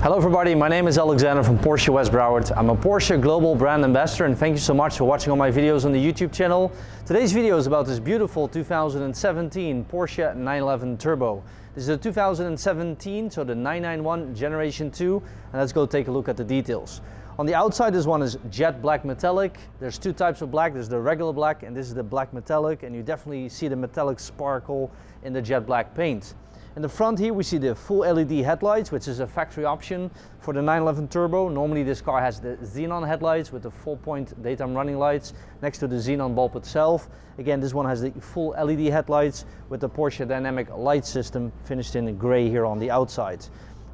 Hello everybody, my name is Alexander from Porsche West Broward. I'm a Porsche Global Brand Ambassador and thank you so much for watching all my videos on the YouTube channel. Today's video is about this beautiful 2017 Porsche 911 Turbo. This is a 2017, so the 991 Generation 2, and let's go take a look at the details. On the outside, this one is jet black metallic. There's two types of black. There's the regular black and this is the black metallic, and you definitely see the metallic sparkle in the jet black paint. In the front here we see the full LED headlights, which is a factory option for the 911 Turbo. Normally this car has the xenon headlights with the full point daytime running lights next to the xenon bulb itself. Again, this one has the full LED headlights with the Porsche Dynamic Light System finished in grey here on the outside.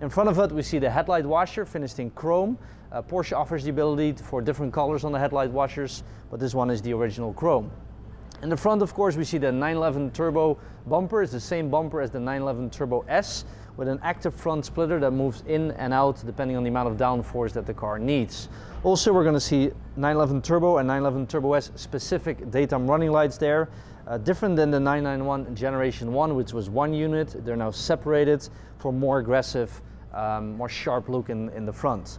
In front of it we see the headlight washer finished in chrome. Porsche offers the ability for different colors on the headlight washers, but this one is the original chrome. In the front, of course, we see the 911 Turbo bumper. It's the same bumper as the 911 Turbo S with an active front splitter that moves in and out depending on the amount of downforce that the car needs. Also, we're going to see 911 Turbo and 911 Turbo S specific daytime running lights there. Different than the 991 Generation 1, which was one unit. They're now separated for more aggressive, more sharp look in the front.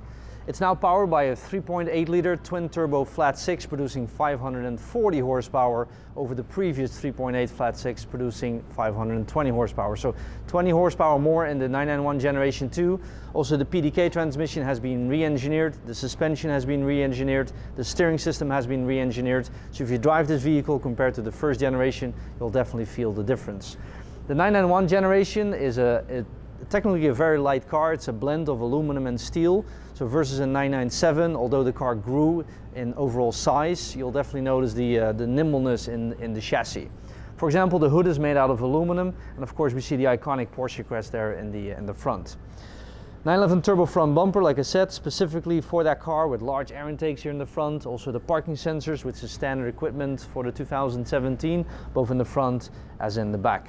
It's now powered by a 3.8 liter twin turbo flat 6 producing 540 horsepower over the previous 3.8 flat 6 producing 520 horsepower. So 20 horsepower more in the 991 Generation 2. Also the PDK transmission has been re-engineered, the suspension has been re-engineered, the steering system has been re-engineered. So if you drive this vehicle compared to the first generation, you'll definitely feel the difference. The 991 generation is technically a very light car. It's a blend of aluminum and steel. So versus a 997, although the car grew in overall size, you'll definitely notice the nimbleness in the chassis. For example, the hood is made out of aluminum, and of course we see the iconic Porsche crest there in the front. 911 Turbo front bumper, like I said, specifically for that car with large air intakes here in the front. Also the parking sensors, which is standard equipment for the 2017, both in the front as in the back.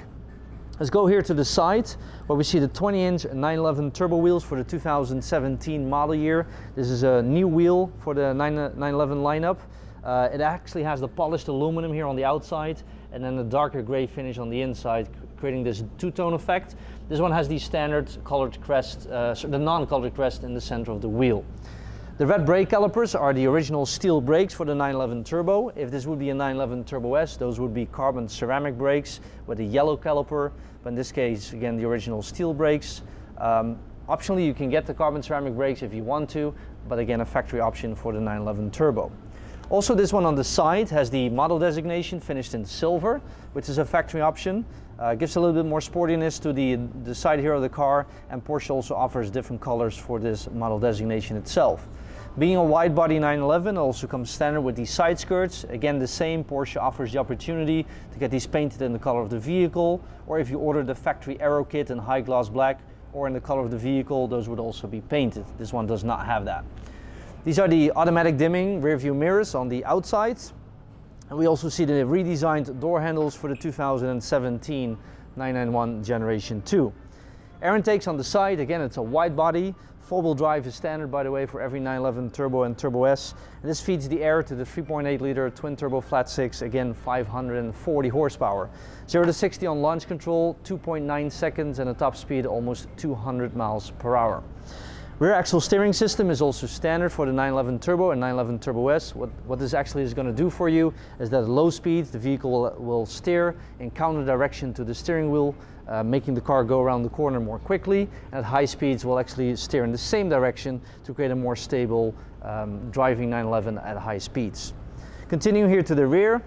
Let's go here to the side where we see the 20-inch 911 Turbo wheels for the 2017 model year. This is a new wheel for the 911 lineup. It actually has the polished aluminum here on the outside and then the darker gray finish on the inside, creating this two-tone effect. This one has the standard colored crest, the non-colored crest in the center of the wheel. The red brake calipers are the original steel brakes for the 911 Turbo. If this would be a 911 Turbo S, those would be carbon ceramic brakes with a yellow caliper, but in this case, again, the original steel brakes. Optionally, you can get the carbon ceramic brakes if you want to, but again, a factory option for the 911 Turbo. Also, this one on the side has the model designation finished in silver, which is a factory option. Gives a little bit more sportiness to the side here of the car, and Porsche also offers different colors for this model designation itself. Being a wide body 911, it also comes standard with these side skirts. Again, the same, Porsche offers the opportunity to get these painted in the color of the vehicle, or if you order the factory aero kit in high gloss black or in the color of the vehicle, those would also be painted. This one does not have that. These are the automatic dimming rear view mirrors on the outside. And we also see the redesigned door handles for the 2017 991 Generation 2. Air intakes on the side, again, it's a wide body. Four-wheel drive is standard, by the way, for every 911 Turbo and Turbo S. And this feeds the air to the 3.8 liter twin turbo flat 6, again 540 horsepower. 0 to 60 on launch control, 2.9 seconds, and a top speed almost 200 miles per hour. Rear axle steering system is also standard for the 911 Turbo and 911 Turbo S. What this actually is going to do for you is that at low speeds the vehicle will steer in counter direction to the steering wheel, making the car go around the corner more quickly, and at high speeds will actually steer in the same direction to create a more stable driving 911 at high speeds. Continuing here to the rear,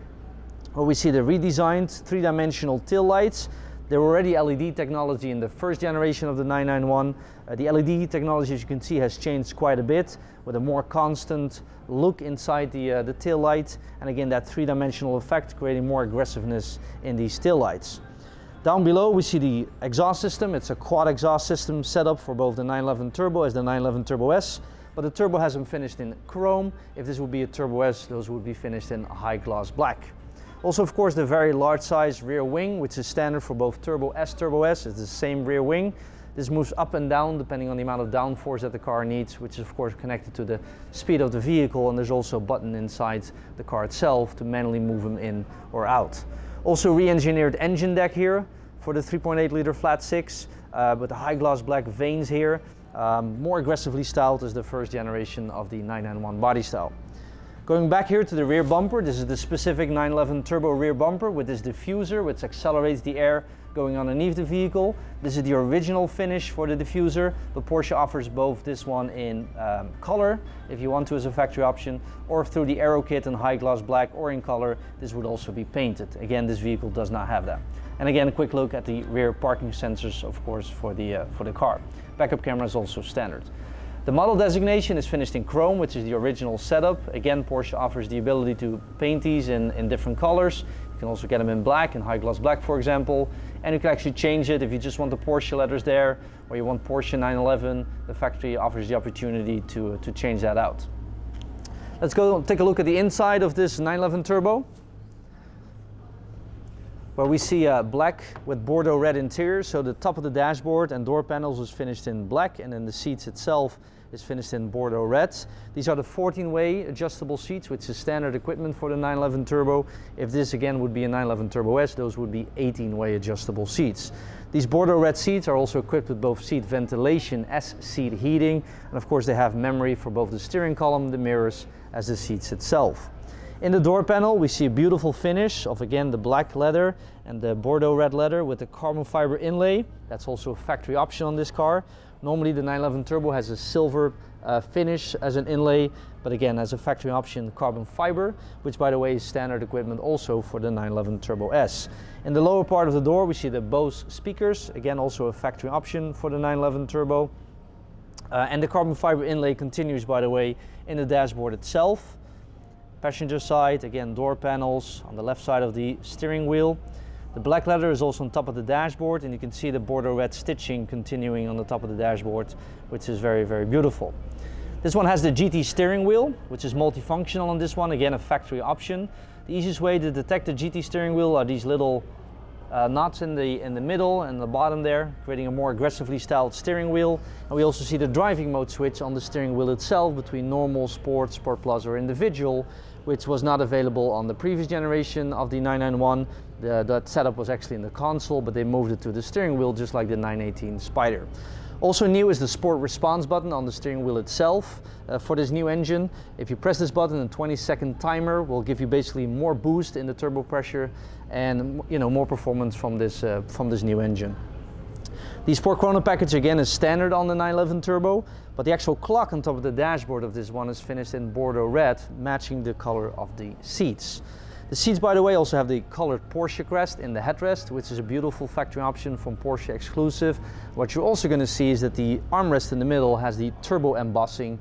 where we see the redesigned three-dimensional tail lights. There were already LED technology in the first generation of the 991. The LED technology, as you can see, has changed quite a bit with a more constant look inside the tail light, and again that three-dimensional effect creating more aggressiveness in these tail lights. Down below we see the exhaust system. It's a quad exhaust system set up for both the 911 Turbo as the 911 Turbo S, but the Turbo has them finished in chrome. If this would be a Turbo S, those would be finished in high gloss black. Also, of course, the very large size rear wing, which is standard for both Turbo S, Turbo S. It's the same rear wing. This moves up and down depending on the amount of downforce that the car needs, which is of course connected to the speed of the vehicle, and there's also a button inside the car itself to manually move them in or out. Also re-engineered engine deck here for the 3.8 liter flat 6. with the high gloss black veins here. More aggressively styled as the first generation of the 991 body style. Going back here to the rear bumper, this is the specific 911 turbo rear bumper with this diffuser which accelerates the air going underneath the vehicle. This is the original finish for the diffuser, but Porsche offers both this one in color, if you want to as a factory option, or through the Aero Kit in high gloss black, or in color, this would also be painted. Again, this vehicle does not have that. And again, a quick look at the rear parking sensors, of course, for the car. Backup camera is also standard. The model designation is finished in chrome, which is the original setup. Again, Porsche offers the ability to paint these in different colors. You can also get them in black, in high gloss black, for example. And you can actually change it if you just want the Porsche letters there, or you want Porsche 911. The factory offers the opportunity to change that out. Let's go take a look at the inside of this 911 Turbo, where we see black with Bordeaux red interior. So the top of the dashboard and door panels is finished in black, and then the seats itself is finished in Bordeaux red. These are the 14-way adjustable seats, which is standard equipment for the 911 Turbo. If this again would be a 911 Turbo S, those would be 18-way adjustable seats. These Bordeaux red seats are also equipped with both seat ventilation as seat heating, and of course they have memory for both the steering column, the mirrors, as the seats itself. In the door panel, we see a beautiful finish of, again, the black leather and the Bordeaux red leather with the carbon fiber inlay. That's also a factory option on this car. Normally the 911 Turbo has a silver finish as an inlay, but again, as a factory option, carbon fiber, which by the way is standard equipment also for the 911 Turbo S. In the lower part of the door, we see the Bose speakers, again also a factory option for the 911 Turbo. And the carbon fiber inlay continues, by the way, in the dashboard itself. Passenger side, again, door panels on the left side of the steering wheel. The black leather is also on top of the dashboard, and you can see the Bordeaux red stitching continuing on the top of the dashboard, which is very, very beautiful. This one has the GT steering wheel, which is multifunctional on this one, again a factory option. The easiest way to detect the GT steering wheel are these little knots in the middle and the bottom there, creating a more aggressively styled steering wheel. And we also see the driving mode switch on the steering wheel itself between normal, sport, sport plus or individual, which was not available on the previous generation of the 991. That setup was actually in the console, but they moved it to the steering wheel just like the 918 Spider. Also new is the Sport Response button on the steering wheel itself. For this new engine, if you press this button, a 20-second timer will give you basically more boost in the turbo pressure and more performance from this new engine. The Sport Chrono package again is standard on the 911 Turbo, but the actual clock on top of the dashboard of this one is finished in Bordeaux red, matching the color of the seats. The seats, by the way, also have the colored Porsche crest in the headrest, which is a beautiful factory option from Porsche exclusive. What you're also going to see is that the armrest in the middle has the turbo embossing.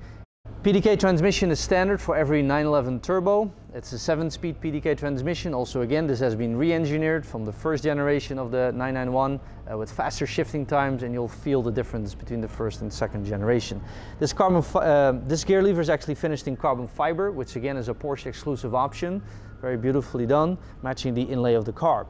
PDK transmission is standard for every 911 Turbo. It's a 7-speed PDK transmission. Also again, this has been re-engineered from the first generation of the 991 with faster shifting times, and you'll feel the difference between the first and second generation. This gear lever is actually finished in carbon fiber, which again is a Porsche exclusive option. Very beautifully done, matching the inlay of the car.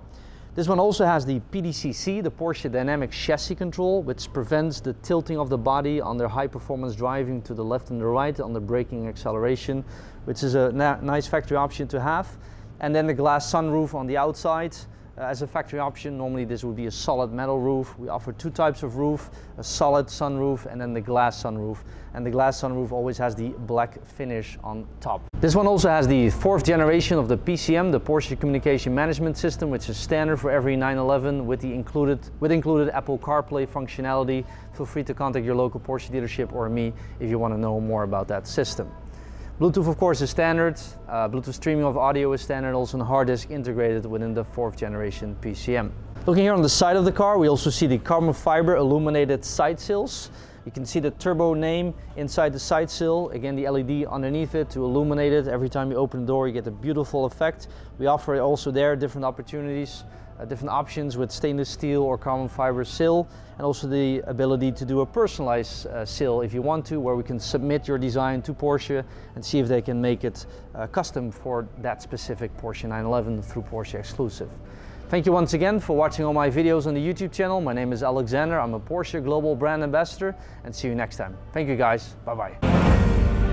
This one also has the PDCC, the Porsche Dynamic Chassis Control, which prevents the tilting of the body under high performance driving to the left and the right on the braking and acceleration, which is a nice factory option to have. And then the glass sunroof on the outside as a factory option. Normally this would be a solid metal roof. We offer two types of roof, a solid sunroof and then the glass sunroof. And the glass sunroof always has the black finish on top. This one also has the 4th generation of the PCM, the Porsche Communication Management System, which is standard for every 911 with included Apple CarPlay functionality. Feel free to contact your local Porsche dealership or me if you want to know more about that system. Bluetooth, of course, is standard. Bluetooth streaming of audio is standard, also a hard disk integrated within the 4th generation PCM. Looking here on the side of the car, we also see the carbon fiber illuminated side sills. You can see the Turbo name inside the side sill. Again, the LED underneath it to illuminate it. Every time you open the door, you get a beautiful effect. We offer also there different opportunities, different options with stainless steel or carbon fiber sill, and also the ability to do a personalized sill if you want to, where we can submit your design to Porsche and see if they can make it custom for that specific Porsche 911 through Porsche exclusive. Thank you once again for watching all my videos on the YouTube channel. My name is Alexander. I'm a Porsche Global Brand Ambassador, and see you next time. Thank you guys. Bye-bye.